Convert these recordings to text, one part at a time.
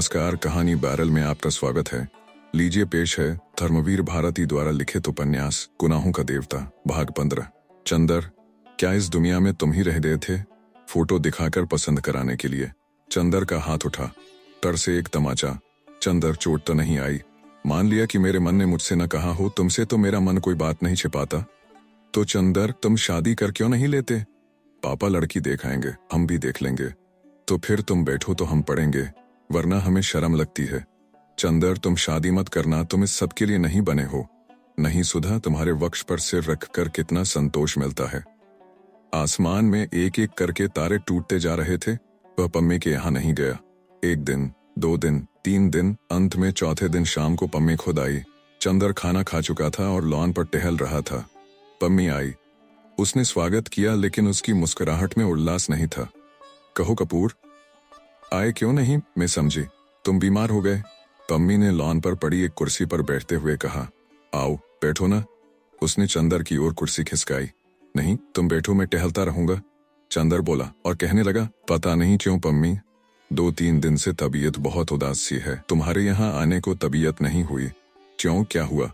नमस्कार, कहानी बैरल में आपका स्वागत है। लीजिए पेश है धर्मवीर भारती द्वारा लिखित उपन्यास गुनाहों का देवता, भाग 15। चंदर, क्या इस दुनिया में तुम ही रह गए थे? फोटो दिखाकर पसंद कराने के लिए। चंदर का हाथ उठा। तर से एक तमाचा। चंदर, चोट तो नहीं आई? मान लिया कि मेरे मन ने मुझसे न कहा हो, तुमसे तो मेरा मन कोई बात नहीं छिपाता। तो चंदर, तुम शादी कर क्यों नहीं लेते? पापा लड़की देख आएंगे, हम भी देख लेंगे। तो फिर तुम बैठो तो हम पढ़ेंगे, वरना हमें शर्म लगती है। चंदर, तुम शादी मत करना, तुम इस सब के लिए नहीं बने हो। नहीं सुधा, तुम्हारे वक्ष पर सिर रखकर कितना संतोष मिलता है। आसमान में एक एक करके तारे टूटते जा रहे थे। वह पम्मी के यहाँ नहीं गया। 1 दिन, 2 दिन, 3 दिन, अंत में चौथे दिन शाम को पम्मी खुद आई। चंदर खाना खा चुका था और लॉन पर टहल रहा था। पम्मी आई। उसने स्वागत किया, लेकिन उसकी मुस्कुराहट में उल्लास नहीं था। कहो कपूर, आए क्यों नहीं? मैं समझी तुम बीमार हो गए। पम्मी ने लॉन पर पड़ी एक कुर्सी पर बैठते हुए कहा। आओ बैठो ना। उसने चंदर की ओर कुर्सी खिसकाई। नहीं, तुम बैठो, मैं टहलता रहूंगा। चंदर बोला और कहने लगा, पता नहीं क्यों पम्मी, 2-3 दिन से तबीयत बहुत उदास सी है। तुम्हारे यहाँ आने को तबीयत नहीं हुई? क्यों, क्या हुआ?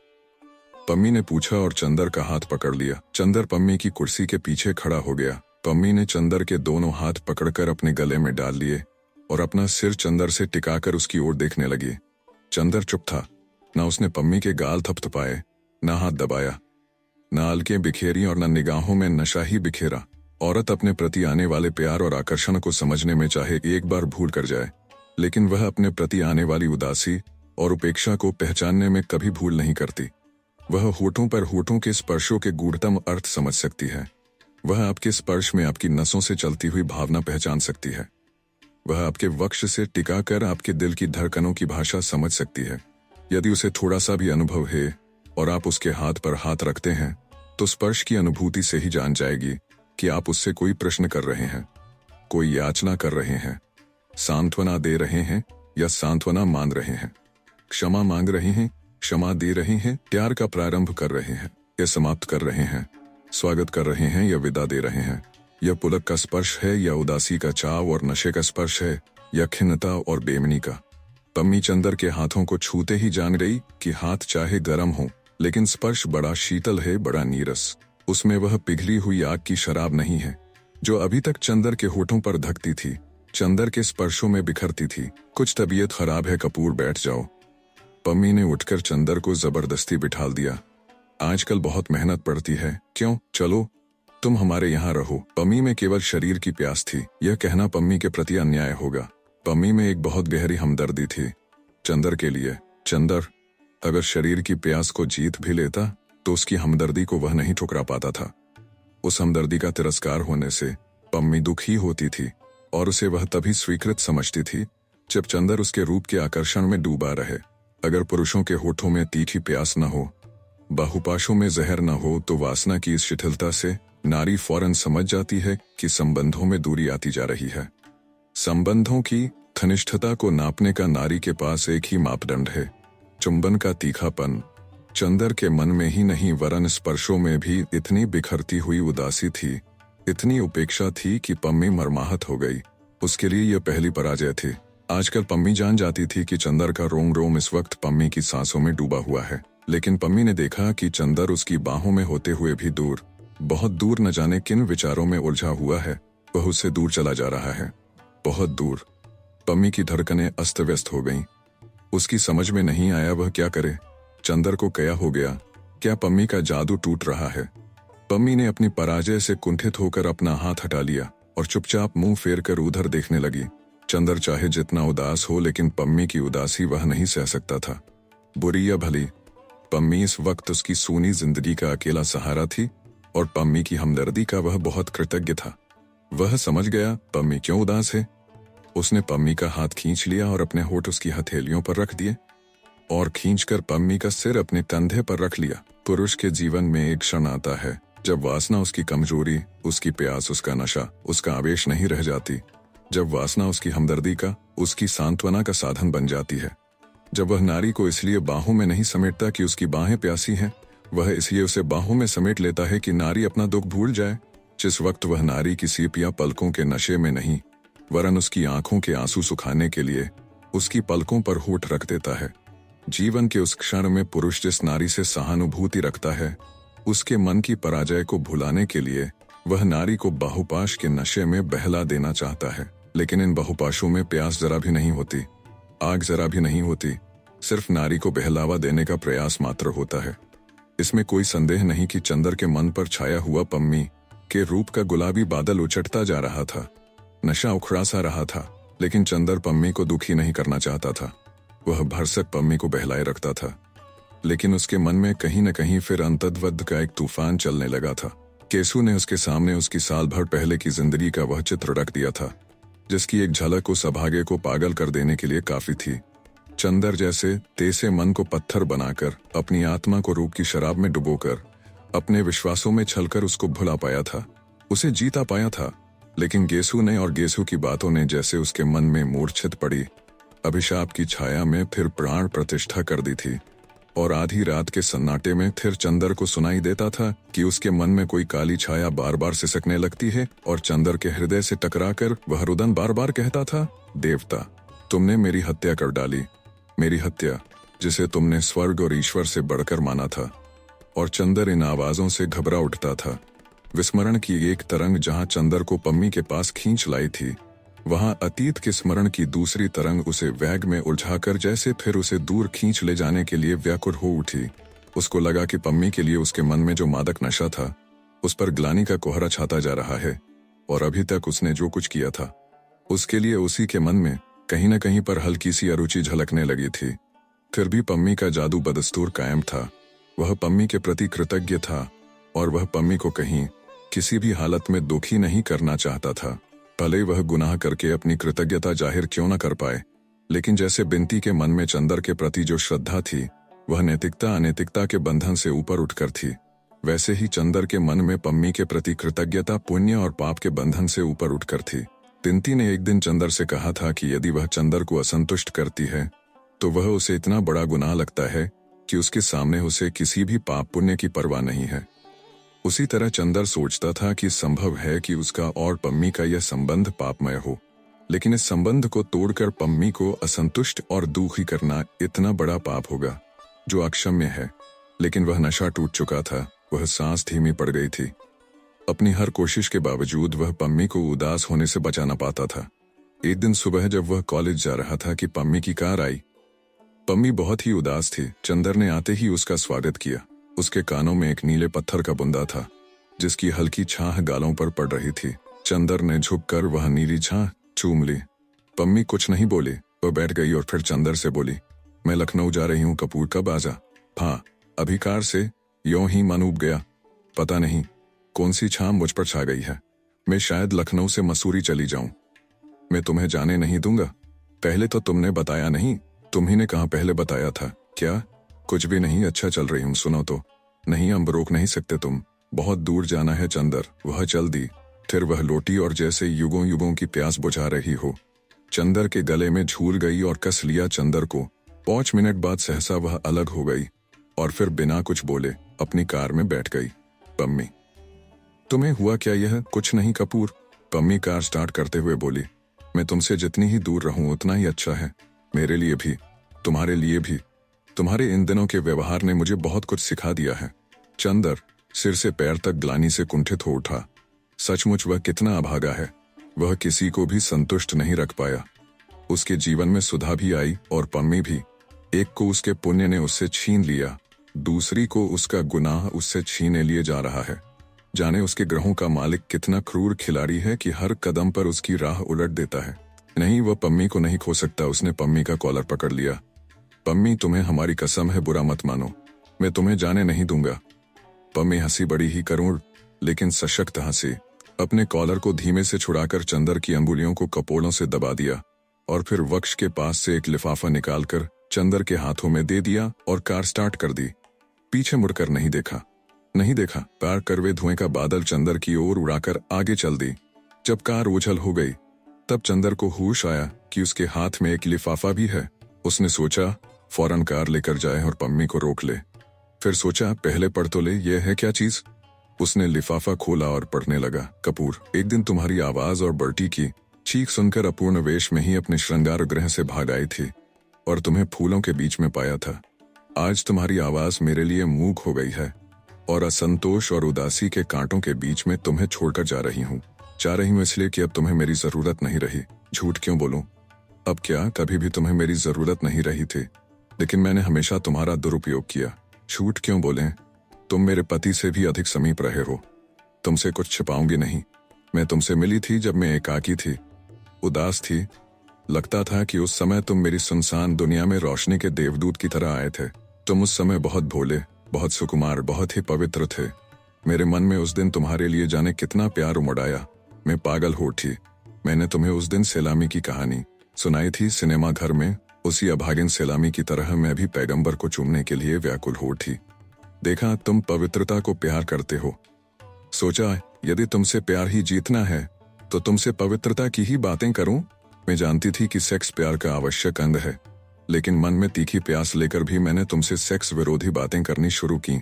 पम्मी ने पूछा और चंदर का हाथ पकड़ लिया। चंदर पम्मी की कुर्सी के पीछे खड़ा हो गया। पम्मी ने चंदर के दोनों हाथ पकड़कर अपने गले में डाल लिए और अपना सिर चंदर से टिकाकर उसकी ओर देखने लगी। चंदर चुप था। न उसने पम्मी के गाल थपथपाए, न हाथ दबाया, न अलकें बिखेरी और न निगाहों में नशा ही बिखेरा। औरत अपने प्रति आने वाले प्यार और आकर्षण को समझने में चाहे एक बार भूल कर जाए, लेकिन वह अपने प्रति आने वाली उदासी और उपेक्षा को पहचानने में कभी भूल नहीं करती। वह होठों पर होठों के स्पर्शों के गूढ़तम अर्थ समझ सकती है। वह आपके स्पर्श में आपकी नसों से चलती हुई भावना पहचान सकती है। वह आपके वक्ष से टिकाकर आपके दिल की धड़कनों की भाषा समझ सकती है। यदि उसे थोड़ा सा भी अनुभव है और आप उसके हाथ पर हाथ रखते हैं, तो स्पर्श की अनुभूति से ही जान जाएगी कि आप उससे कोई प्रश्न कर रहे हैं, कोई याचना कर रहे हैं, सांत्वना दे रहे हैं या सांत्वना मांग रहे हैं, क्षमा मांग रहे हैं, क्षमा दे रहे हैं, प्यार का प्रारंभ कर रहे हैं या समाप्त कर रहे हैं, स्वागत कर रहे हैं या विदा दे रहे हैं। यह पुलक का स्पर्श है या उदासी का चाव और नशे का स्पर्श है या खिन्नता और बेमनी का। पम्मी चंदर के हाथों को छूते ही जान गई कि हाथ चाहे गर्म हो, लेकिन स्पर्श बड़ा शीतल है, बड़ा नीरस। उसमें वह पिघली हुई आग की शराब नहीं है जो अभी तक चंदर के होठों पर धकती थी, चंदर के स्पर्शों में बिखरती थी। कुछ तबीयत खराब है कपूर, बैठ जाओ। पम्मी ने उठकर चंदर को जबरदस्ती बिठाल दिया। आजकल बहुत मेहनत पड़ती है। क्यों, चलो तुम हमारे यहाँ रहो। पम्मी में केवल शरीर की प्यास थी। यह कहना पम्मी के प्रति अन्याय होगा। पम्मी में एक बहुत गहरी हमदर्दी थी चंदर के लिए। चंदर अगर शरीर की प्यास को जीत भी लेता तो उसकी हमदर्दी को वह नहीं ठुकरा पाता था। उस हमदर्दी का तिरस्कार होने से पम्मी दुखी होती थी और उसे वह तभी स्वीकृत समझती थी जब चंदर उसके रूप के आकर्षण में डूबा रहे। अगर पुरुषों के होठों में तीखी प्यास न हो, बाहुपाशों में जहर न हो, तो वासना की इस शिथिलता से नारी फौरन समझ जाती है कि संबंधों में दूरी आती जा रही है। संबंधों की घनिष्ठता को नापने का नारी के पास एक ही मापदंड है, चुंबन का तीखापन। चंदर के मन में ही नहीं वरन स्पर्शों में भी इतनी बिखरती हुई उदासी थी, इतनी उपेक्षा थी कि पम्मी मर्माहत हो गई। उसके लिए यह पहली पराजय थी। आजकल पम्मी जान जाती थी कि चंदर का रोम रोम इस वक्त पम्मी की सांसों में डूबा हुआ है, लेकिन पम्मी ने देखा कि चंदर उसकी बाहों में होते हुए भी दूर, बहुत दूर, न जाने किन विचारों में उलझा हुआ है। वह उससे दूर चला जा रहा है, बहुत दूर। पम्मी की धड़कनें अस्त व्यस्त हो गईं। उसकी समझ में नहीं आया वह क्या करे। चंदर को क्या हो गया? क्या पम्मी का जादू टूट रहा है? पम्मी ने अपनी पराजय से कुंठित होकर अपना हाथ हटा लिया और चुपचाप मुंह फेर कर उधर देखने लगी। चंदर चाहे जितना उदास हो, लेकिन पम्मी की उदासी वह नहीं सह सकता था। बुरी या भली, पम्मी इस वक्त उसकी सूनी जिंदगी का अकेला सहारा थी और पम्मी की हमदर्दी का वह बहुत कृतज्ञ था। वह समझ गया पम्मी क्यों उदास है। उसने पम्मी का हाथ खींच लिया और अपने होठ उसकी हथेलियों पर रख दिए और खींचकर पम्मी का सिर अपने कंधे पर रख लिया। पुरुष के जीवन में एक क्षण आता है जब वासना, उसकी कमजोरी, उसकी प्यास, उसका नशा, उसका आवेश नहीं रह जाती। जब वासना उसकी हमदर्दी का, उसकी सांत्वना का साधन बन जाती है। जब वह नारी को इसलिए बाहों में नहीं समेटता कि उसकी बाहें प्यासी हैं, वह इसलिए उसे बाहों में समेट लेता है कि नारी अपना दुख भूल जाए। जिस वक्त वह नारी की सीप या पलकों के नशे में नहीं, वरन उसकी आंखों के आंसू सुखाने के लिए उसकी पलकों पर होठ रख देता है। जीवन के उस क्षण में पुरुष जिस नारी से सहानुभूति रखता है, उसके मन की पराजय को भुलाने के लिए वह नारी को बाहुपाश के नशे में बहला देना चाहता है। लेकिन इन बाहुपाशों में प्यास जरा भी नहीं होती, आग जरा भी नहीं होती, सिर्फ नारी को बहलावा देने का प्रयास मात्र होता है। इसमें कोई संदेह नहीं कि चंदर के मन पर छाया हुआ पम्मी के रूप का गुलाबी बादल उचटता जा रहा था। नशा उखड़ा सा रहा था, लेकिन चंदर पम्मी को दुखी नहीं करना चाहता था। वह भरसक पम्मी को बहलाए रखता था, लेकिन उसके मन में कहीं न कहीं फिर अंतर्वद का एक तूफान चलने लगा था। केसु ने उसके सामने उसकी साल भर पहले की जिंदगी का वह चित्र रख दिया था, जिसकी एक झलक उस अभागे को पागल कर देने के लिए काफी थी। चंदर जैसे तेसे मन को पत्थर बनाकर, अपनी आत्मा को रूप की शराब में डुबोकर, अपने विश्वासों में छलकर उसको भुला पाया था, उसे जीता पाया था। लेकिन गेसु ने और गेसु की बातों ने जैसे उसके मन में मूर्छित पड़ी अभिशाप की छाया में फिर प्राण प्रतिष्ठा कर दी थी। और आधी रात के सन्नाटे में फिर चंदर को सुनाई देता था कि उसके मन में कोई काली छाया बार बार सिसकने लगती है, और चंदर के हृदय से टकराकर वह रुदन बार बार कहता था, देवता, तुमने मेरी हत्या कर डाली, मेरी हत्या जिसे तुमने स्वर्ग और ईश्वर से बढ़कर माना था। और चंदर इन आवाजों से घबरा उठता था। विस्मरण की एक तरंग जहां चंदर को पम्मी के पास खींच लाई थी, वहां अतीत के स्मरण की दूसरी तरंग उसे वेग में उलझाकर जैसे फिर उसे दूर खींच ले जाने के लिए व्याकुल हो उठी। उसको लगा कि पम्मी के लिए उसके मन में जो मादक नशा था, उस पर ग्लानि का कोहरा छाता जा रहा है, और अभी तक उसने जो कुछ किया था उसके लिए उसी के मन में कहीं न कहीं पर हल्की सी अरुचि झलकने लगी थी। फिर भी पम्मी का जादू बदस्तूर कायम था। वह पम्मी के प्रति कृतज्ञ था, और वह पम्मी को कहीं किसी भी हालत में दुखी नहीं करना चाहता था। भले वह गुनाह करके अपनी कृतज्ञता जाहिर क्यों न कर पाए, लेकिन जैसे बिनती के मन में चंदर के प्रति जो श्रद्धा थी, वह नैतिकता अनैतिकता के बंधन से ऊपर उठकर थी, वैसे ही चंदर के मन में पम्मी के प्रति कृतज्ञता पुण्य और पाप के बंधन से ऊपर उठकर थी। बिनती ने एक दिन चंदर से कहा था कि यदि वह चंदर को असंतुष्ट करती है, तो वह उसे इतना बड़ा गुनाह लगता है कि उसके सामने उसे किसी भी पाप पुण्य की परवाह नहीं है। उसी तरह चंदर सोचता था कि संभव है कि उसका और पम्मी का यह संबंध पापमय हो, लेकिन इस संबंध को तोड़कर पम्मी को असंतुष्ट और दुखी करना इतना बड़ा पाप होगा जो अक्षम्य है। लेकिन वह नशा टूट चुका था, वह सांस धीमी पड़ गई थी। अपनी हर कोशिश के बावजूद वह पम्मी को उदास होने से बचा न पाता था। एक दिन सुबह जब वह कॉलेज जा रहा था कि पम्मी की कार आई। पम्मी बहुत ही उदास थी। चंदर ने आते ही उसका स्वागत किया। उसके कानों में एक नीले पत्थर का बुंदा था, जिसकी हल्की छाह गालों पर पड़ रही थी। चंदर ने झुककर वह नीली छाह चूम ली। पम्मी कुछ नहीं बोली, वह बैठ गई और फिर चंदर से बोली, मैं लखनऊ जा रही हूँ, कपूर कब आ जा? हाँ, अभी कार से यों ही मन उब गया, पता नहीं कौन सी छाह मुझ पर छा गई है। मैं शायद लखनऊ से मसूरी चली जाऊं। मैं तुम्हें जाने नहीं दूंगा। पहले तो तुमने बताया नहीं। तुम ही ने कहा पहले बताया था। क्या? कुछ भी नहीं, अच्छा चल रही हूँ, सुनो तो। नहीं, हम रोक नहीं सकते, तुम बहुत दूर जाना है चंदर। वह चल दी। फिर वह लौटी और जैसे युगों युगों की प्यास बुझा रही हो, चंदर के गले में झूल गई और कस लिया चंदर को। 5 मिनट बाद सहसा वह अलग हो गई और फिर बिना कुछ बोले अपनी कार में बैठ गई। पम्मी, तुम्हें हुआ क्या? यह कुछ नहीं कपूर। पम्मी कार स्टार्ट करते हुए बोली, मैं तुमसे जितनी ही दूर रहूं उतना ही अच्छा है, मेरे लिए भी, तुम्हारे लिए भी। तुम्हारे इन दिनों के व्यवहार ने मुझे बहुत कुछ सिखा दिया है। चंदर सिर से पैर तक ग्लानि से कुंठित हो उठा। सचमुच वह कितना अभागा है। वह किसी को भी संतुष्ट नहीं रख पाया। उसके जीवन में सुधा भी आई और पम्मी भी। एक को उसके पुण्य ने उससे छीन लिया, दूसरी को उसका गुनाह उससे छीने लिए जा रहा है। जाने उसके ग्रहों का मालिक कितना क्रूर खिलाड़ी है कि हर कदम पर उसकी राह उलट देता है। नहीं, वह पम्मी को नहीं खो सकता। उसने पम्मी का कॉलर पकड़ लिया। पम्मी, तुम्हें हमारी कसम है, बुरा मत मानो, मैं तुम्हें जाने नहीं दूंगा। पम्मी हंसी, बड़ी ही करुण लेकिन सशक्त हंसी। अपने कॉलर को धीमे से छुड़ाकर चंदर की अंगुलियों को कपोलों से दबा दिया और फिर वक्ष के पास से एक लिफाफा निकालकर चंदर के हाथों में दे दिया और कार स्टार्ट कर दी। पीछे मुड़कर नहीं देखा। पैर करवे धुएं का बादल चंदर की ओर उड़ाकर आगे चल दी। जब कार उछल हो गई तब चंदर को होश आया कि उसके हाथ में एक लिफाफा भी है। उसने सोचा फौरन कार लेकर जाए और पम्मी को रोक ले। फिर सोचा पहले पढ़ तो ले, यह है क्या चीज। उसने लिफाफा खोला और पढ़ने लगा, कपूर, एक दिन तुम्हारी आवाज और बर्टी की चीख सुनकर अपूर्ण वेश में ही अपने श्रृंगार गृह से भाग आई थी और तुम्हें फूलों के बीच में पाया था। आज तुम्हारी आवाज मेरे लिए मूक हो गई है और असंतोष और उदासी के कांटों के बीच में तुम्हें छोड़कर जा रही हूँ इसलिए कि अब तुम्हें मेरी जरूरत नहीं रही। झूठ क्यों बोलूं? अब क्या, कभी भी तुम्हें मेरी जरूरत नहीं रही थी, लेकिन मैंने हमेशा तुम्हारा दुरुपयोग किया। झूठ क्यों बोलें? तुम मेरे पति से भी अधिक समीप रहे हो। तुमसे कुछ छिपाऊंगी नहीं। मैं तुमसे मिली थी जब मैं एकाकी थी, उदास थी। लगता था कि उस समय तुम मेरी सुनसान दुनिया में रोशनी के देवदूत की तरह आए थे। तुम उस समय बहुत भोले, बहुत सुकुमार, बहुत ही पवित्र थे। मेरे मन में उस दिन तुम्हारे लिए जाने कितना प्यार उमड़ आया। मैं पागल हो उठी। मैंने तुम्हें उस दिन सैलामी की कहानी सुनाई थी सिनेमा घर में। उसी अभागिन सैलामी की तरह मैं भी पैगंबर को चूमने के लिए व्याकुल हो उठी। देखा, तुम पवित्रता को प्यार करते हो। सोचा, यदि तुमसे प्यार ही जीतना है तो तुमसे पवित्रता की ही बातें करूं। मैं जानती थी कि सेक्स प्यार का आवश्यक अंग है, लेकिन मन में तीखी प्यास लेकर भी मैंने तुमसे सेक्स विरोधी बातें करनी शुरू की।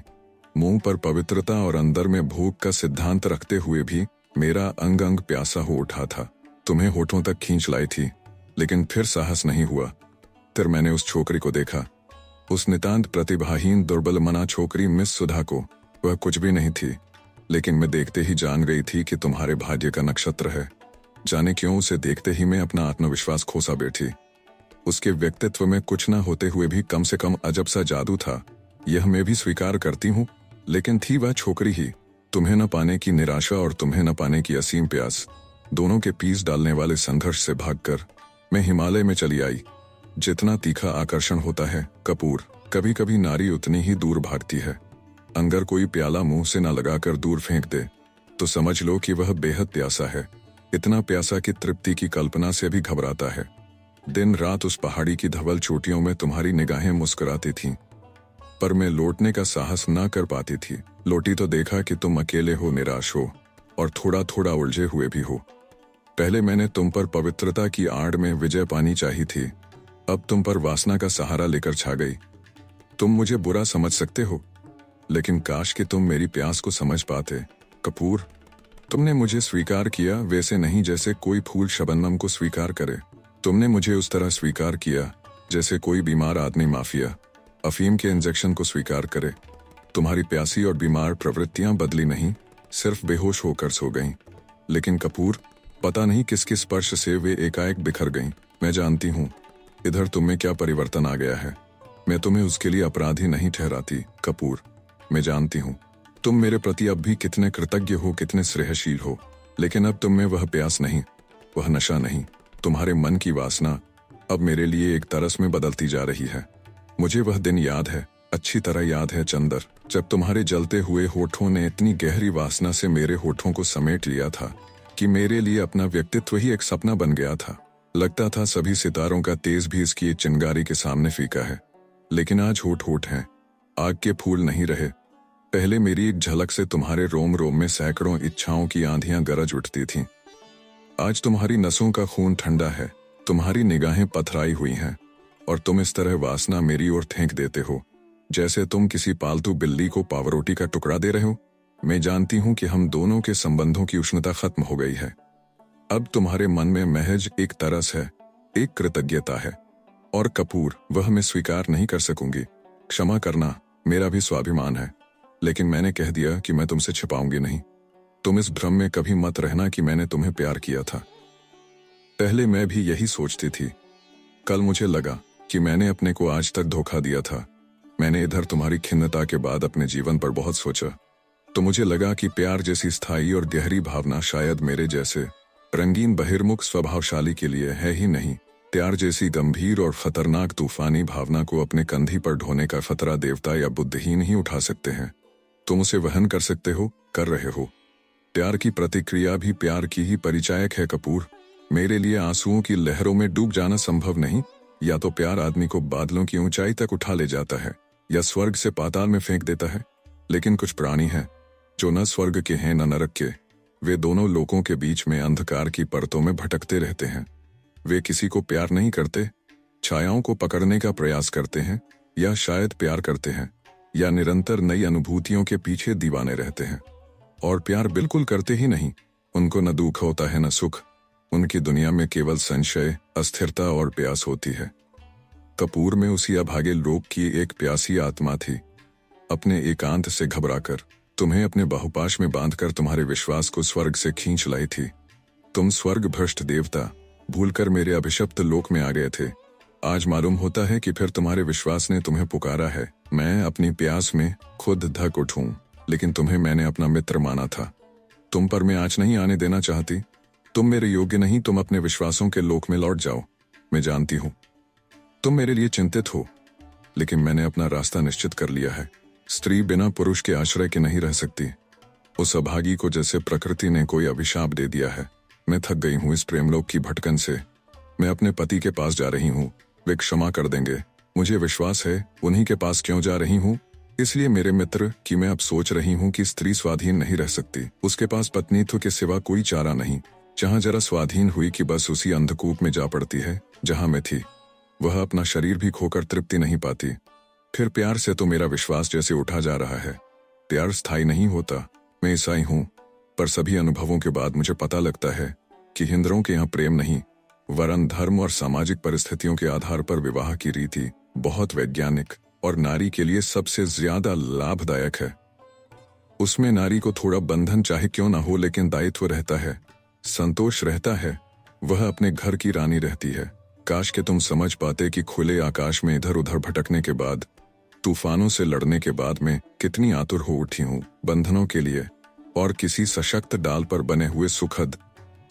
मुंह पर पवित्रता और अंदर में भूख का सिद्धांत रखते हुए भी मेरा अंग अंग प्यासा हो उठा था। तुम्हें होठों तक खींच लाई थी, लेकिन फिर साहस नहीं हुआ। फिर मैंने उस छोकरी को देखा, उस नितांत प्रतिभाहीन दुर्बल मना छोकरी मिस सुधा को। वह कुछ भी नहीं थी, लेकिन मैं देखते ही जान गई थी कि तुम्हारे भाग्य का नक्षत्र है। जाने क्यों, उसे देखते ही मैं अपना आत्मविश्वास खोसा बैठी। उसके व्यक्तित्व में कुछ न होते हुए भी कम से कम अजब सा जादू था, यह मैं भी स्वीकार करती हूँ। लेकिन थी वह छोकरी ही। तुम्हें न पाने की निराशा और तुम्हें न पाने की असीम प्यास, दोनों के पीस डालने वाले संघर्ष से भागकर मैं हिमालय में चली आई। जितना तीखा आकर्षण होता है कपूर, कभी कभी नारी उतनी ही दूर भागती है। अगर कोई प्याला मुंह से न लगाकर दूर फेंक दे तो समझ लो कि वह बेहद प्यासा है। इतना प्यासा कि तृप्ति की कल्पना से भी घबराता है। दिन रात उस पहाड़ी की धवल चोटियों में तुम्हारी निगाहें मुस्कुराती थीं, पर मैं लौटने का साहस न कर पाती थी। लौटी तो देखा कि तुम अकेले हो, निराश हो और थोड़ा थोड़ा उलझे हुए भी हो। पहले मैंने तुम पर पवित्रता की आड़ में विजय पानी चाहिए थी, अब तुम पर वासना का सहारा लेकर छा गई। तुम मुझे बुरा समझ सकते हो, लेकिन काश कि तुम मेरी प्यास को समझ पाते। कपूर, तुमने मुझे स्वीकार किया वैसे नहीं जैसे कोई फूल शबनम को स्वीकार करे। तुमने मुझे उस तरह स्वीकार किया जैसे कोई बीमार आदमी माफिया अफीम के इंजेक्शन को स्वीकार करे। तुम्हारी प्यासी और बीमार प्रवृत्तियां बदली नहीं, सिर्फ बेहोश होकर सो गईं। लेकिन कपूर, पता नहीं किस किस स्पर्श से वे एकाएक बिखर गईं। मैं जानती हूँ इधर तुम में क्या परिवर्तन आ गया है। मैं तुम्हें उसके लिए अपराधी नहीं ठहराती कपूर। मैं जानती हूँ तुम मेरे प्रति अब भी कितने कृतज्ञ हो, कितने स्नेहशील हो, लेकिन अब तुम में वह प्यास नहीं, वह नशा नहीं। तुम्हारे मन की वासना अब मेरे लिए एक तरस में बदलती जा रही है। मुझे वह दिन याद है, अच्छी तरह याद है चंदर, जब तुम्हारे जलते हुए होठों ने इतनी गहरी वासना से मेरे होठों को समेट लिया था कि मेरे लिए अपना व्यक्तित्व ही एक सपना बन गया था। लगता था सभी सितारों का तेज भी इसकी चिंगारी के सामने फीका है। लेकिन आज होठ होठ हैं, आग के फूल नहीं रहे। पहले मेरी एक झलक से तुम्हारे रोम रोम में सैकड़ों इच्छाओं की आंधियां गरज उठती थीं। आज तुम्हारी नसों का खून ठंडा है, तुम्हारी निगाहें पथराई हुई हैं और तुम इस तरह वासना मेरी ओर फेंक देते हो जैसे तुम किसी पालतू बिल्ली को पावरोटी का टुकड़ा दे रहे हो। मैं जानती हूँ कि हम दोनों के संबंधों की उष्णता खत्म हो गई है। अब तुम्हारे मन में महज एक तरस है, एक कृतज्ञता है। और कपूर, वह मैं स्वीकार नहीं कर सकूंगी। क्षमा करना, मेरा भी स्वाभिमान है, लेकिन मैंने कह दिया कि मैं तुमसे छिपाऊंगी नहीं। तुम इस भ्रम में कभी मत रहना कि मैंने तुम्हें प्यार किया था। पहले मैं भी यही सोचती थी। कल मुझे लगा कि मैंने अपने को आज तक धोखा दिया था। मैंने इधर तुम्हारी खिन्नता के बाद अपने जीवन पर बहुत सोचा, तो मुझे लगा कि प्यार जैसी स्थायी और गहरी भावना शायद मेरे जैसे रंगीन बहिर्मुख स्वभावशाली के लिए है ही नहीं। प्यार जैसी गंभीर और खतरनाक तूफानी भावना को अपने कंधी पर ढोने का खतरा देवता या बुद्धिहीन ही उठा सकते हैं। तुम उसे वहन कर सकते हो, कर रहे हो। प्यार की प्रतिक्रिया भी प्यार की ही परिचायक है कपूर। मेरे लिए आंसुओं की लहरों में डूब जाना संभव नहीं। या तो प्यार आदमी को बादलों की ऊंचाई तक उठा ले जाता है या स्वर्ग से पाताल में फेंक देता है। लेकिन कुछ प्राणी हैं जो न स्वर्ग के हैं न नरक के। वे दोनों लोकों के बीच में अंधकार की परतों में भटकते रहते हैं। वे किसी को प्यार नहीं करते, छायाओं को पकड़ने का प्रयास करते हैं, या शायद प्यार करते हैं, या निरंतर नई अनुभूतियों के पीछे दीवाने रहते हैं। और प्यार बिल्कुल करते ही नहीं। उनको न दुख होता है न सुख, उनकी दुनिया में केवल संशय, अस्थिरता और प्यास होती है। कपूर में उसी अभागे लोक की एक प्यासी आत्मा थी। अपने एकांत से घबराकर तुम्हें अपने बाहुपाश में बांधकर तुम्हारे विश्वास को स्वर्ग से खींच लाई थी। तुम स्वर्ग भ्रष्ट देवता भूलकर मेरे अभिशप्त लोक में आ गए थे। आज मालूम होता है कि फिर तुम्हारे विश्वास ने तुम्हें पुकारा है। मैं अपनी प्यास में खुद धक उठूं, लेकिन तुम्हें मैंने अपना मित्र माना था। तुम पर मैं आँच नहीं आने देना चाहती। तुम मेरे योग्य नहीं, तुम अपने विश्वासों के लोक में लौट जाओ। मैं जानती हूँ तुम मेरे लिए चिंतित हो, लेकिन मैंने अपना रास्ता निश्चित कर लिया है। स्त्री बिना पुरुष के आश्रय के नहीं रह सकती। उस अभागी को जैसे प्रकृति ने कोई अभिशाप दे दिया है। मैं थक गई हूँ इस प्रेमलोक की भटकन से। मैं अपने पति के पास जा रही हूँ, वे क्षमा कर देंगे। मुझे विश्वास है उन्हीं के पास क्यों जा रही हूँ, इसलिए मेरे मित्र कि मैं अब सोच रही हूँ कि स्त्री स्वाधीन नहीं रह सकती। उसके पास पत्नीत्व के सिवा कोई चारा नहीं। जहाँ जरा स्वाधीन हुई कि बस उसी अंधकूप में जा पड़ती है जहाँ मैं थी। वह अपना शरीर भी खोकर तृप्ति नहीं पाती। फिर प्यार से तो मेरा विश्वास जैसे उठा जा रहा है। प्यार स्थायी नहीं होता। मैं ईसाई हूँ, पर सभी अनुभवों के बाद मुझे पता लगता है कि हिंदुओं के यहाँ प्रेम नहीं, वरन धर्म और सामाजिक परिस्थितियों के आधार पर विवाह की रीति बहुत वैज्ञानिक और नारी के लिए सबसे ज्यादा लाभदायक है। उसमें नारी को थोड़ा बंधन चाहे क्यों ना हो, लेकिन दायित्व रहता है, संतोष रहता है। वह अपने घर की रानी रहती है। काश के तुम समझ पाते कि खुले आकाश में इधर उधर भटकने के बाद, तूफानों से लड़ने के बाद मैं कितनी आतुर हो उठी हूँ बंधनों के लिए और किसी सशक्त डाल पर बने हुए सुखद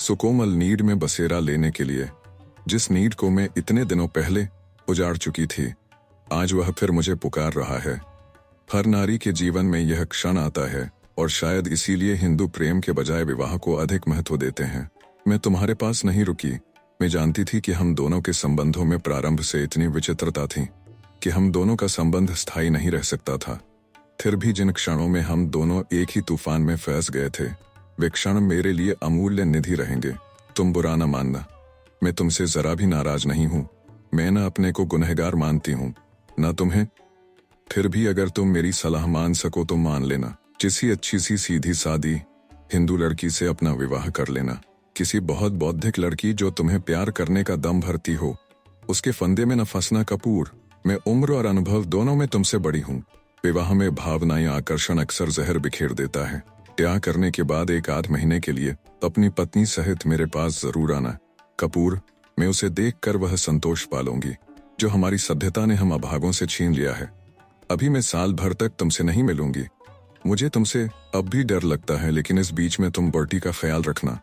सुकोमल नीड में बसेरा लेने के लिए, जिस नीड को मैं इतने दिनों पहले उजाड़ चुकी थी। आज वह फिर मुझे पुकार रहा है। हर नारी के जीवन में यह क्षण आता है और शायद इसीलिए हिंदू प्रेम के बजाय विवाह को अधिक महत्व देते हैं। मैं तुम्हारे पास नहीं रुकी। मैं जानती थी कि हम दोनों के संबंधों में प्रारंभ से इतनी विचित्रता थी कि हम दोनों का संबंध स्थायी नहीं रह सकता था। फिर भी जिन क्षणों में हम दोनों एक ही तूफान में फंस गए थे, वे क्षण मेरे लिए अमूल्य निधि रहेंगे। तुम बुरा न मानना, मैं तुमसे जरा भी नाराज नहीं हूँ। मैं न अपने को गुनहगार मानती हूँ, न तुम्हें। फिर भी अगर तुम मेरी सलाह मान सको तो मान लेना। किसी अच्छी सी सीधी सादी हिंदू लड़की से अपना विवाह कर लेना। किसी बहुत बौद्धिक लड़की जो तुम्हें प्यार करने का दम भरती हो, उसके फंदे में न फंसना। कपूर, मैं उम्र और अनुभव दोनों में तुमसे बड़ी हूँ। विवाह में भावना या आकर्षण अक्सर जहर बिखेर देता है। ब्याह करने के बाद एक आध महीने के लिए अपनी पत्नी सहित मेरे पास जरूर आना। कपूर, मैं उसे देखकर वह संतोष पालूंगी जो हमारी सभ्यता ने हम अभागों से छीन लिया है। अभी मैं साल भर तक तुमसे नहीं मिलूंगी। मुझे तुमसे अब भी डर लगता है, लेकिन इस बीच में तुम बर्टी का ख्याल रखना।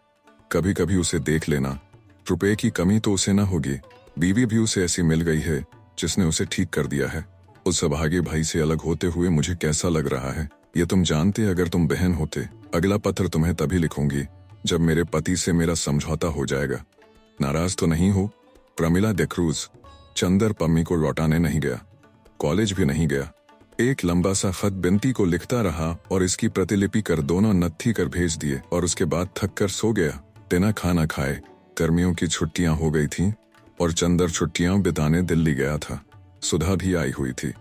कभी कभी उसे देख लेना। रुपए की कमी तो उसे न होगी। बीवी भी उसे ऐसी मिल गई है जिसने उसे ठीक कर दिया है। उस अभागे भाई से अलग होते हुए मुझे कैसा लग रहा है ये तुम जानते। अगर तुम बहन होते, अगला पत्र तुम्हें तभी लिखूंगी जब मेरे पति से मेरा समझौता हो जाएगा। नाराज तो नहीं हो? प्रमिला डिक्रूज। चंदर पम्मी को लौटाने नहीं गया, कॉलेज भी नहीं गया। एक लंबा सा खत बिनती को लिखता रहा और इसकी प्रतिलिपि कर दोनों नत्थी कर भेज दिए और उसके बाद थक कर सो गया। बिना खाना खाए गर्मियों की छुट्टियां हो गई थीं और चंदर छुट्टियां बिताने दिल्ली गया था। सुधा भी आई हुई थी,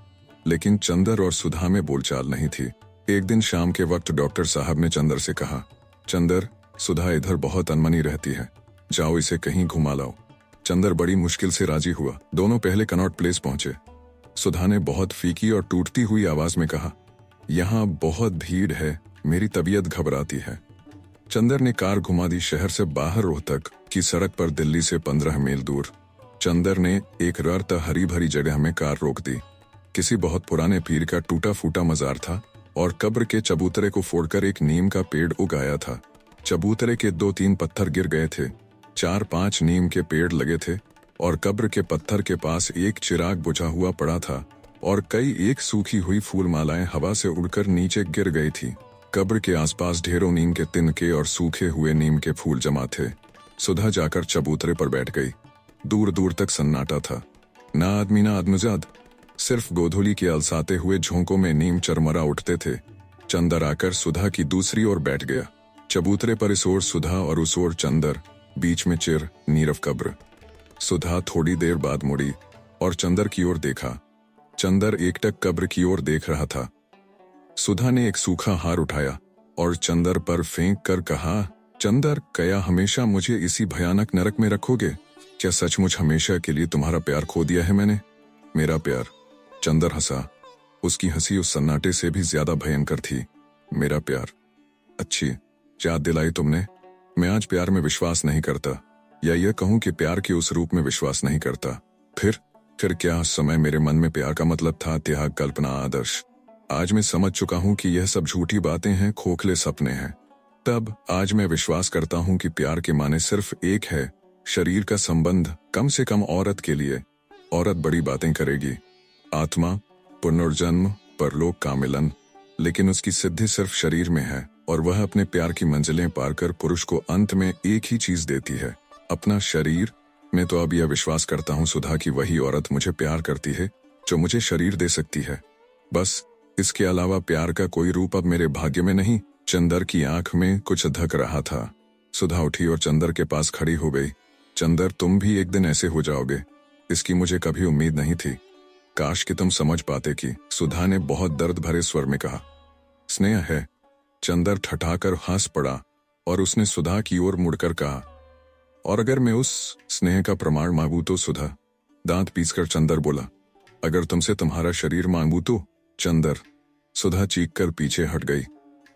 लेकिन चंदर और सुधा में बोलचाल नहीं थी। एक दिन शाम के वक्त डॉक्टर साहब ने चंदर से कहा, चंदर, सुधा इधर बहुत अनमनी रहती है, जाओ इसे कहीं घुमा लाओ। चंदर बड़ी मुश्किल से राजी हुआ। दोनों पहले कनॉट प्लेस पहुंचे। सुधा ने बहुत फीकी और टूटती हुई आवाज में कहा, यहाँ बहुत भीड़ है, मेरी तबीयत घबराती है। चंदर ने कार घुमा दी शहर से बाहर रोहतक की सड़क पर, दिल्ली से 15 मील दूर। चंदर ने एक रर्त हरी भरी जगह में कार रोक दी। किसी बहुत पुराने पीर का टूटा फूटा मजार था और कब्र के चबूतरे को फोड़कर एक नीम का पेड़ उगाया था। चबूतरे के 2-3 पत्थर गिर गए थे, 4-5 नीम के पेड़ लगे थे और कब्र के पत्थर के पास एक चिराग बुझा हुआ पड़ा था और कई एक सूखी हुई फूल मालाएं हवा से उड़कर नीचे गिर गई थी। कब्र के आसपास ढेरों नीम के तिनके और सूखे हुए नीम के फूल जमा थे। सुधा जाकर चबूतरे पर बैठ गई। दूर दूर तक सन्नाटा था, ना आदमी ना आदमजाद। सिर्फ गोधूली के अलसाते हुए झोंकों में नीम चरमरा उठते थे। चंदर आकर सुधा की दूसरी ओर बैठ गया। चबूतरे पर इस ओर सुधा और उस ओर चंदर, बीच में चिर नीरव कब्र। सुधा थोड़ी देर बाद मुड़ी और चंदर की ओर देखा। चंदर एकटक कब्र की ओर देख रहा था। सुधा ने एक सूखा हार उठाया और चंदर पर फेंक कर कहा, चंदर, क्या हमेशा मुझे इसी भयानक नरक में रखोगे? क्या सचमुच हमेशा के लिए तुम्हारा प्यार खो दिया है मैंने? मेरा प्यार। चंदर हंसा। उसकी हंसी उस सन्नाटे से भी ज्यादा भयंकर थी। मेरा प्यार। अच्छी याद दिलाई तुमने। मैं आज प्यार में विश्वास नहीं करता, या यह कहूं कि प्यार के उस रूप में विश्वास नहीं करता। फिर क्या उस समय मेरे मन में प्यार का मतलब था त्याग, कल्पना, आदर्श? आज मैं समझ चुका हूं कि यह सब झूठी बातें हैं, खोखले सपने हैं। तब आज मैं विश्वास करता हूं कि प्यार के माने सिर्फ एक है, शरीर का संबंध, कम से कम औरत के लिए। औरत बड़ी बातें करेगी, आत्मा, पुनर्जन्म, परलोक का मिलन, लेकिन उसकी सिद्धि सिर्फ शरीर में है, और वह अपने प्यार की मंजिलें पार कर पुरुष को अंत में एक ही चीज देती है, अपना शरीर। मैं तो अब यह विश्वास करता हूँ सुधा कि वही औरत मुझे प्यार करती है जो मुझे शरीर दे सकती है। बस इसके अलावा प्यार का कोई रूप अब मेरे भाग्य में नहीं। चंदर की आंख में कुछ धक रहा था। सुधा उठी और चंदर के पास खड़ी हो गई। चंदर, तुम भी एक दिन ऐसे हो जाओगे, इसकी मुझे कभी उम्मीद नहीं थी। काश कि तुम समझ पाते कि, सुधा ने बहुत दर्द भरे स्वर में कहा। स्नेह है। चंदर ठठाकर हंस पड़ा और उसने सुधा की ओर मुड़कर कहा, और अगर मैं उस स्नेह का प्रमाण मांगू तो? सुधा दांत पीसकर चंदर बोला। अगर तुमसे तुम्हारा शरीर मांगू तो? चंदर। सुधा चीख कर पीछे हट गई।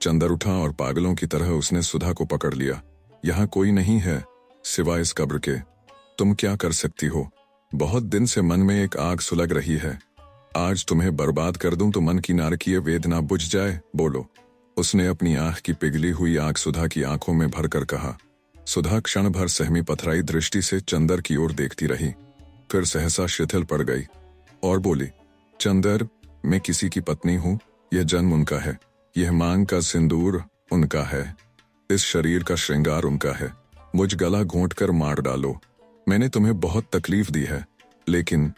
चंदर उठा और पागलों की तरह उसने सुधा को पकड़ लिया। यहाँ कोई नहीं है सिवाय इस कब्र के। तुम क्या कर सकती हो? बहुत दिन से मन में एक आग सुलग रही है। आज तुम्हें बर्बाद कर दूं तो मन की नारकीय वेदना बुझ जाए। बोलो। उसने अपनी आंख की पिघली हुई आग सुधा की आंखों में भरकर कहा। सुधा क्षण भर सहमी पथराई दृष्टि से चंदर की ओर देखती रही, फिर सहसा शिथिल पड़ गई और बोली, चंदर, मैं किसी की पत्नी हूं। यह जन्म उनका है, यह मांग का सिंदूर उनका है, इस शरीर का श्रृंगार उनका है। मुझ गला घोंट कर मार डालो, मैंने तुम्हें बहुत तकलीफ दी है, लेकिन।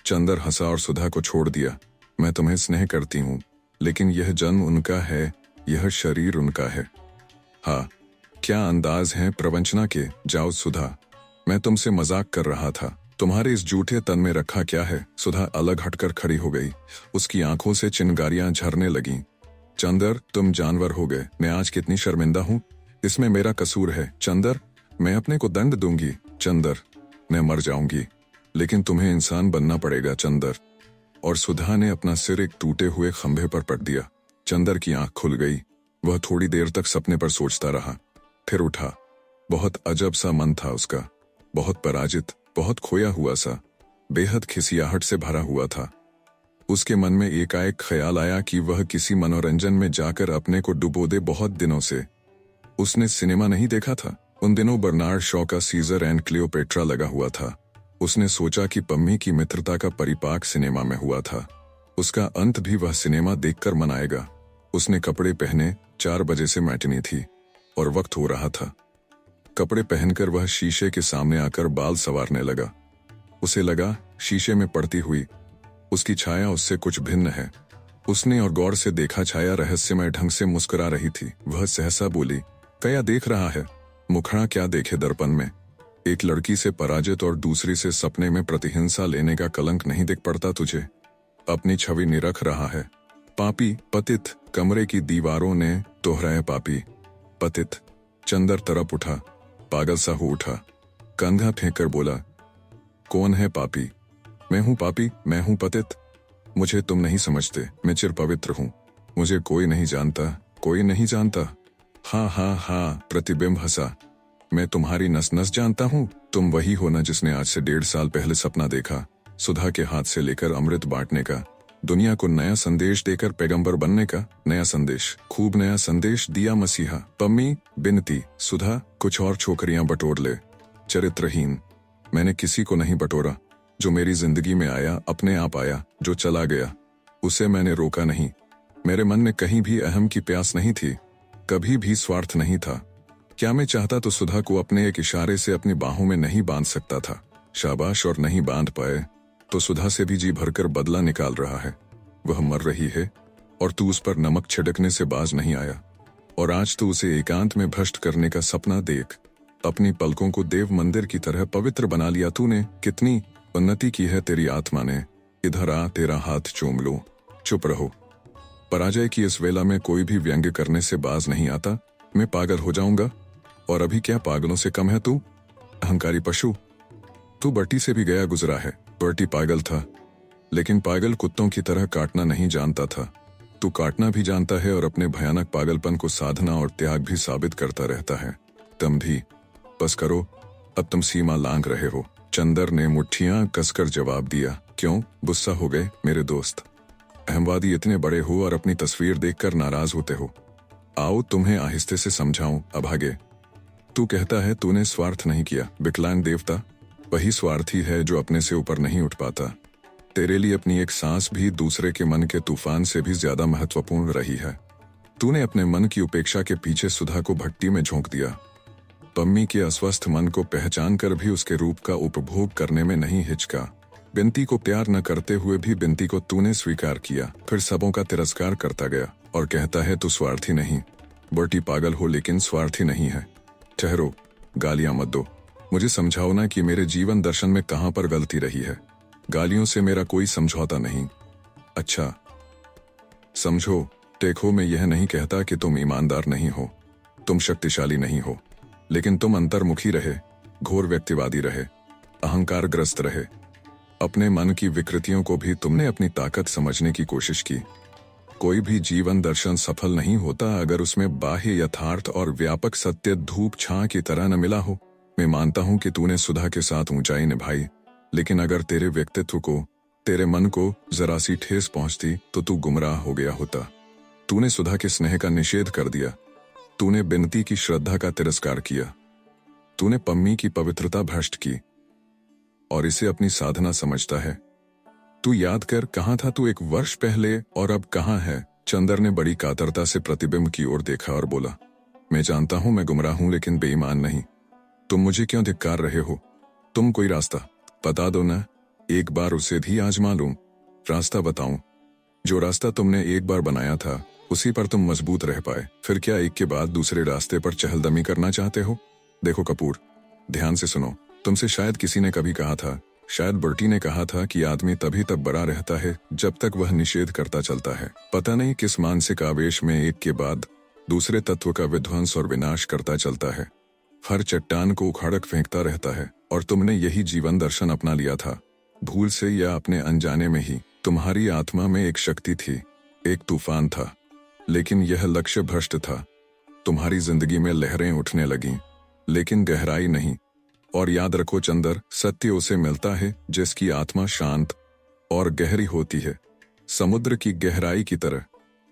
चंदर हंसा और सुधा को छोड़ दिया। मैं तुम्हें स्नेह करती हूं, लेकिन यह जन्म उनका है, यह शरीर उनका है। हाँ, क्या अंदाज हैं प्रवंचना के। जाओ सुधा, मैं तुमसे मजाक कर रहा था। तुम्हारे इस झूठे तन में रखा क्या है? सुधा अलग हटकर खड़ी हो गई। उसकी आंखों से चिंगारियां झरने लगीं। चंदर, तुम जानवर हो गए। मैं आज कितनी शर्मिंदा हूं। इसमें मेरा कसूर है। चंदर, मैं अपने को दंड दूंगी। चंदर, मैं मर जाऊंगी, लेकिन तुम्हें इंसान बनना पड़ेगा। चंदर। और सुधा ने अपना सिर एक टूटे हुए खंभे पर पट दिया। चंदर की आंख खुल गई। वह थोड़ी देर तक सपने पर सोचता रहा, फिर उठा। बहुत अजब सा मन था उसका, बहुत पराजित, बहुत खोया हुआ सा, बेहद खिसियाहट से भरा हुआ था। उसके मन में एकाएक ख्याल आया कि वह किसी मनोरंजन में जाकर अपने को डुबो दे। बहुत दिनों से उसने सिनेमा नहीं देखा था। उन दिनों बर्नार्ड शॉ का सीजर एंड क्लियोपेट्रा लगा हुआ था। उसने सोचा कि पम्मी की मित्रता का परिपाक सिनेमा में हुआ था, उसका अंत भी वह सिनेमा देखकर मनाएगा। उसने कपड़े पहने, 4 बजे से मैटिनी थी और वक्त हो रहा था। कपड़े पहनकर वह शीशे के सामने आकर बाल संवारने लगा। उसे लगा शीशे में पड़ती हुई उसकी छाया उससे कुछ भिन्न है। उसने और गौर से देखा, छाया रहस्यमय ढंग से मुस्कुरा रही थी। वह सहसा बोली, क्या देख रहा है? मुखड़ा क्या देखे दर्पण में? एक लड़की से पराजित और दूसरी से सपने में प्रतिहिंसा लेने का कलंक नहीं दिख पड़ता तुझे? अपनी छवि निरख रहा है। पापी, पतित, कमरे की दीवारों ने दोहराया, पापी, पतित। चंदर तरफ उठा, पागल सा हो उठा, कंधा फेंककर बोला, कौन है पापी? मैं हूं पापी, मैं हूं पतित। मुझे तुम नहीं समझते, मैं चिर पवित्र हूं। मुझे कोई नहीं जानता, कोई नहीं जानता। हाँ हाँ हाँ, प्रतिबिंब हंसा। मैं तुम्हारी नस नस जानता हूँ। तुम वही हो ना जिसने आज से 1.5 साल पहले सपना देखा, सुधा के हाथ से लेकर अमृत बांटने का, दुनिया को नया संदेश देकर पैगंबर बनने का। नया संदेश, खूब नया संदेश दिया मसीहा। पम्मी, बिनती, सुधा, कुछ और छोकरियां बटोर ले। चरित्रहीन, मैंने किसी को नहीं बटोरा। जो मेरी जिंदगी में आया अपने आप आया, जो चला गया उसे मैंने रोका नहीं। मेरे मन में कहीं भी अहम की प्यास नहीं थी, कभी भी स्वार्थ नहीं था। क्या मैं चाहता तो सुधा को अपने एक इशारे से अपनी बाहों में नहीं बांध सकता था? शाबाश, और नहीं बांध पाए तो सुधा से भी जी भरकर बदला निकाल रहा है। वह मर रही है और तू उस पर नमक छिड़कने से बाज नहीं आया। और आज तो उसे एकांत में भ्रष्ट करने का सपना देख। अपनी पलकों को देव मंदिर की तरह पवित्र बना लिया तूने। कितनी उन्नति की है तेरी आत्मा ने। इधर आ, तेरा हाथ चूम लूं। चुप रहो। पराजय की इस वेला में कोई भी व्यंग्य करने से बाज नहीं आता। मैं पागल हो जाऊंगा। और अभी क्या पागलों से कम है तू? अहंकारी पशु, तू बर्टी से भी गया गुजरा है। बर्टी पागल था, लेकिन पागल कुत्तों की तरह काटना नहीं जानता था। तू काटना भी जानता है और अपने भयानक पागलपन को साधना और त्याग भी साबित करता रहता है। तुम भी बस करो, अब तुम सीमा लांघ रहे हो। चंदर ने मुट्ठियां कसकर जवाब दिया। क्यों गुस्सा हो गए मेरे दोस्त? अहमवादी इतने बड़े हो और अपनी तस्वीर देखकर नाराज होते हो। आओ तुम्हें आहिस्ते से समझाऊं। अभागे, तू कहता है तूने स्वार्थ नहीं किया। विकलांग देवता वही स्वार्थी है जो अपने से ऊपर नहीं उठ पाता। तेरे लिए अपनी एक सांस भी दूसरे के मन के तूफान से भी ज्यादा महत्वपूर्ण रही है। तूने अपने मन की उपेक्षा के पीछे सुधा को भट्टी में झोंक दिया। पम्मी के अस्वस्थ मन को पहचान कर भी उसके रूप का उपभोग करने में नहीं हिचका। बिनती को प्यार न करते हुए भी बिनती को तूने स्वीकार किया, फिर सबों का तिरस्कार करता गया और कहता है तू स्वार्थी नहीं। बर्टी पागल हो लेकिन स्वार्थी नहीं है। ठहरो, गालियां मत दो। मुझे समझाओ ना कि मेरे जीवन दर्शन में कहां पर गलती रही है। गालियों से मेरा कोई समझौता नहीं। अच्छा समझो, देखो मैं यह नहीं कहता कि तुम ईमानदार नहीं हो, तुम शक्तिशाली नहीं हो, लेकिन तुम अंतर्मुखी रहे, घोर व्यक्तिवादी रहे, अहंकारग्रस्त रहे। अपने मन की विकृतियों को भी तुमने अपनी ताकत समझने की कोशिश की। कोई भी जीवन दर्शन सफल नहीं होता अगर उसमें बाह्य यथार्थ और व्यापक सत्य धूप छां की तरह न मिला हो। मैं मानता हूं कि तूने सुधा के साथ ऊंचाई निभाई, लेकिन अगर तेरे व्यक्तित्व को, तेरे मन को जरा सी ठेस पहुंचती तो तू गुमराह हो गया होता। तूने सुधा के स्नेह का निषेध कर दिया, तूने बिनती की श्रद्धा का तिरस्कार किया, तूने पम्मी की पवित्रता भ्रष्ट की और इसे अपनी साधना समझता है। तू याद कर, कहां था तू 1 वर्ष पहले और अब कहां है? चंदर ने बड़ी कातरता से प्रतिबिंब की ओर देखा और बोला, मैं जानता हूं मैं गुमराह हूं, लेकिन बेईमान नहीं। तुम मुझे क्यों धिक्कार रहे हो? तुम कोई रास्ता बता दो ना, एक बार उसे भी आजमा लूं। रास्ता बताऊं? जो रास्ता तुमने एक बार बनाया था उसी पर तुम मजबूत रह पाए, फिर क्या एक के बाद दूसरे रास्ते पर चहलदमी करना चाहते हो? देखो कपूर, ध्यान से सुनो। तुमसे शायद किसी ने कभी कहा था, शायद बर्टी ने कहा था कि आदमी तभी तक बड़ा रहता है जब तक वह निषेध करता चलता है। पता नहीं किस मानसिक आवेश में एक के बाद दूसरे तत्व का विध्वंस और विनाश करता चलता है, हर चट्टान को उखाड़क फेंकता रहता है। और तुमने यही जीवन दर्शन अपना लिया था, भूल से या अपने अनजाने में ही। तुम्हारी आत्मा में एक शक्ति थी, एक तूफान था, लेकिन यह लक्ष्य भ्रष्ट था। तुम्हारी जिंदगी में लहरें उठने लगीं, लेकिन गहराई नहीं। और याद रखो चंदर, सत्य उसे मिलता है जिसकी आत्मा शांत और गहरी होती है, समुद्र की गहराई की तरह,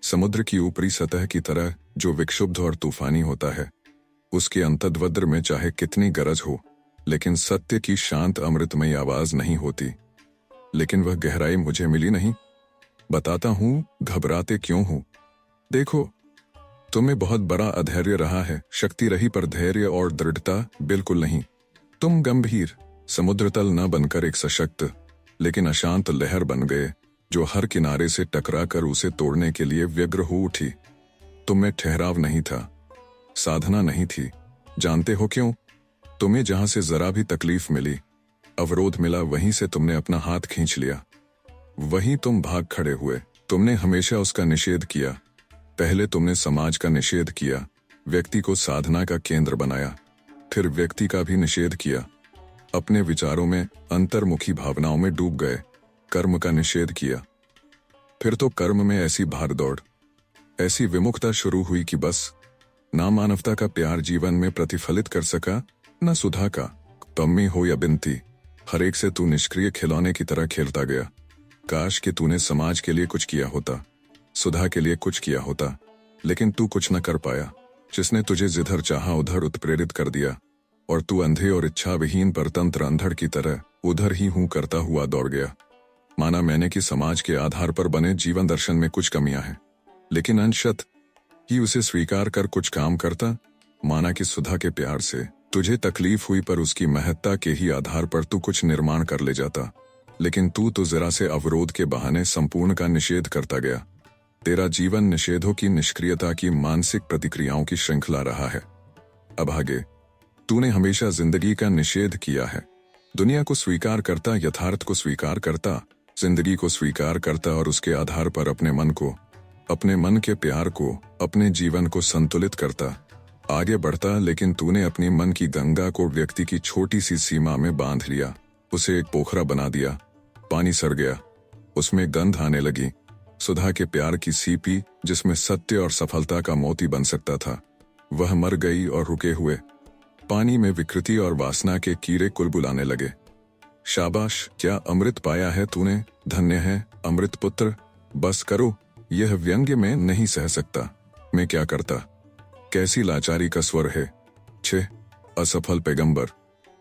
समुद्र की ऊपरी सतह की तरह जो विक्षुब्ध और तूफानी होता है। उसके अंतर्वद्र में चाहे कितनी गरज हो, लेकिन सत्य की शांत अमृतमयी आवाज नहीं होती। लेकिन वह गहराई मुझे मिली नहीं। बताता हूं घबराते क्यों हो। देखो, तुम्हें बहुत बड़ा अधैर्य रहा है, शक्ति रही पर धैर्य और दृढ़ता बिल्कुल नहीं। तुम गंभीर समुद्र तल न बनकर एक सशक्त लेकिन अशांत लहर बन गए जो हर किनारे से टकराकर उसे तोड़ने के लिए व्यग्र हो उठी। तुम में ठहराव नहीं था, साधना नहीं थी। जानते हो क्यों? तुम्हें जहां से जरा भी तकलीफ मिली, अवरोध मिला, वहीं से तुमने अपना हाथ खींच लिया, वहीं तुम भाग खड़े हुए। तुमने हमेशा उसका निषेध किया। पहले तुमने समाज का निषेध किया, व्यक्ति को साधना का केंद्र बनाया, फिर व्यक्ति का भी निषेध किया। अपने विचारों में, अंतर्मुखी भावनाओं में डूब गए, कर्म का निषेध किया। फिर तो कर्म में ऐसी भागदौड़, ऐसी विमुखता शुरू हुई कि बस ना मानवता का प्यार जीवन में प्रतिफलित कर सका, न सुधा का। पम्मी हो या बिनती, हर एक से तू निष्क्रिय खिलौने की तरह खेलता गया। काश कि तूने समाज के लिए कुछ किया होता, सुधा के लिए कुछ किया होता, लेकिन तू कुछ न कर पाया। जिसने तुझे जिधर चाहा उधर उत्प्रेरित कर दिया और तू अंधे और इच्छा विहीन परतंत्र अंधड़ की तरह उधर ही हूं करता हुआ दौड़ गया। माना मैंने कि समाज के आधार पर बने जीवन दर्शन में कुछ कमियां हैं, लेकिन अंशत ही उसे स्वीकार कर कुछ काम करता। माना कि सुधा के प्यार से तुझे तकलीफ हुई पर उसकी महत्ता के ही आधार पर तू कुछ निर्माण कर ले जाता, लेकिन तू तो जरा से अवरोध के बहाने संपूर्ण का निषेध करता गया। तेरा जीवन निषेधों की निष्क्रियता की मानसिक प्रतिक्रियाओं की श्रृंखला रहा है। अभागे, तूने हमेशा जिंदगी का निषेध किया है। दुनिया को स्वीकार करता, यथार्थ को स्वीकार करता, जिंदगी को स्वीकार करता और उसके आधार पर अपने मन को, अपने मन के प्यार को, अपने जीवन को संतुलित करता। आगे बढ़ता, लेकिन तूने अपनी मन की गंगा को व्यक्ति की छोटी सी सीमा में बांध लिया। उसे एक पोखरा बना दिया। पानी सड़ गया, उसमें गंध आने लगी। सुधा के प्यार की सीपी, जिसमें सत्य और सफलता का मोती बन सकता था, वह मर गई और रुके हुए पानी में विकृति और वासना के कीड़े कुलबुलाने लगे। शाबाश, क्या अमृत पाया है तूने, धन्य है अमृत पुत्र। बस करो, यह व्यंग्य में नहीं सह सकता। मैं क्या करता, कैसी लाचारी का स्वर है। छे, असफल पैगंबर।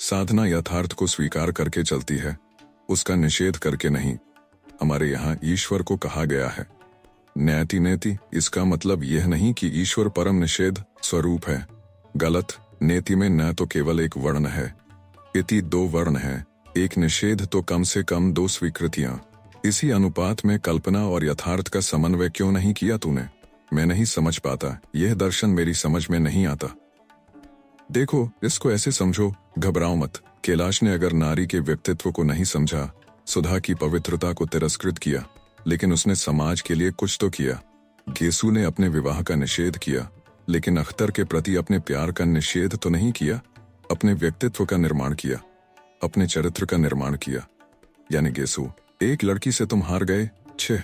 साधना यथार्थ को स्वीकार करके चलती है, उसका निषेध करके नहीं। हमारे यहाँ ईश्वर को कहा गया है न्याति नेति। इसका मतलब यह नहीं कि ईश्वर परम निषेध स्वरूप है। गलत। नेति में न तो केवल एक वर्ण है, इति दो वर्ण है। एक निषेध तो कम से कम दो स्वीकृतियां। इसी अनुपात में कल्पना और यथार्थ का समन्वय क्यों नहीं किया तूने? मैं नहीं समझ पाता, यह दर्शन मेरी समझ में नहीं आता। देखो, इसको ऐसे समझो, घबराओ मत। कैलाश ने अगर नारी के व्यक्तित्व को नहीं समझा, सुधा की पवित्रता को तिरस्कृत किया, लेकिन उसने समाज के लिए कुछ तो किया। गेसु ने अपने विवाह का निषेध किया, लेकिन अख्तर के प्रति अपने प्यार का निषेध तो नहीं किया। अपने व्यक्तित्व का निर्माण किया, अपने चरित्र का निर्माण किया। यानी गेसु, एक लड़की से तुम हार गए, छे,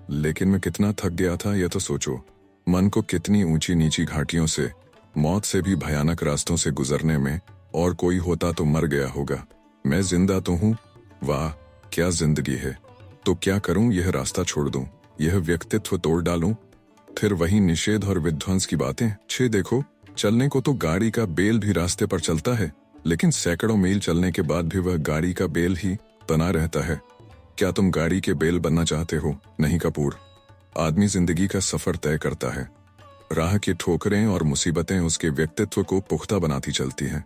लेकिन मैं कितना थक गया था यह तो सोचो। मन को कितनी ऊंची नीची घाटियों से, मौत से भी भयानक रास्तों से गुजरने में, और कोई होता तो मर गया होगा। मैं जिंदा तो हूं। वाह, क्या जिंदगी है। तो क्या करूं, यह रास्ता छोड़ दूं, यह व्यक्तित्व तोड़ डालूं? फिर वही निषेध और विध्वंस की बातें। छे, देखो, चलने को तो गाड़ी का बेल भी रास्ते पर चलता है, लेकिन सैकड़ों मील चलने के बाद भी वह गाड़ी का बेल ही बना रहता है। क्या तुम गाड़ी के बेल बनना चाहते हो? नहीं कपूर। आदमी जिंदगी का सफर तय करता है। राह की ठोकरें और मुसीबतें उसके व्यक्तित्व को पुख्ता बनाती चलती हैं,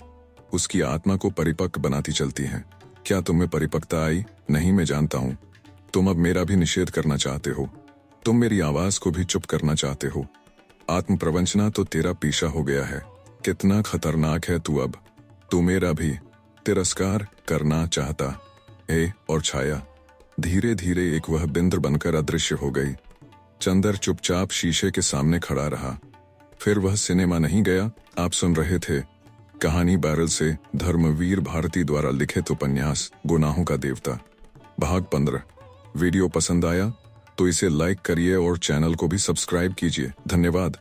उसकी आत्मा को परिपक्व बनाती चलती हैं। क्या तुम्हें परिपक्वता आई? नहीं, मैं जानता हूं। तुम अब मेरा भी निषेध करना चाहते हो, तुम मेरी आवाज को भी चुप करना चाहते हो। आत्म प्रवंचना तो तेरा पीछा हो गया है। कितना खतरनाक है तू अब। तू मेरा भी तिरस्कार करना चाहता है। और छाया धीरे धीरे एक वह बिंद्र बनकर अदृश्य हो गई। चंदर चुपचाप शीशे के सामने खड़ा रहा। फिर वह सिनेमा नहीं गया। आप सुन रहे थे कहानी बैरल से धर्मवीर भारती द्वारा लिखित उपन्यास गुनाहों का देवता, भाग 15। वीडियो पसंद आया तो इसे लाइक करिए और चैनल को भी सब्सक्राइब कीजिए। धन्यवाद।